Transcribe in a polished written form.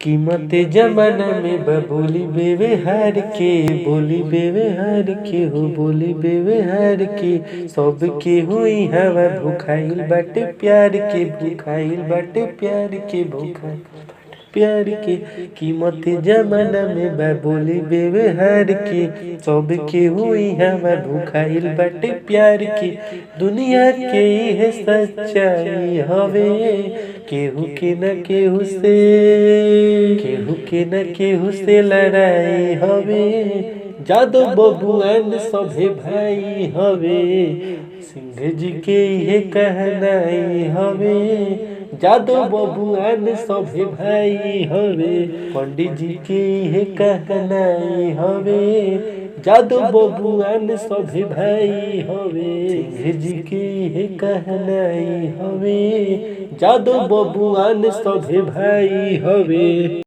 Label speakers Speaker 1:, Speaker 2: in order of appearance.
Speaker 1: कीमत जमाना में बोली बेवहार के, बोली बेवहार के हो, बोली बेवहार के। सब के हुई हवा भुखाइल बाटे प्यार के, भुखाइल बाटे प्यार के, भुखाइल प्यार के। कीमत जमाना में बोली बेवहार के, सब के हुई हवा भुखाइल बाटे प्यार के। दुनिया के है सच्चाई हवे, केहू के न केहू से, केहू के न केहू से लड़ाई हवे। जादो बबुआन सभे भाई हवे, सिंह जी के ये कहनाई हवे। जादो बबुआन सभे भाई हवे, पंडित जी के ये कहनाई हवे। जादो बबुआन सभे भाई हवे, सिंह जी के ये कहनाई हवे। जादो बबुआन सभे भाई हवे।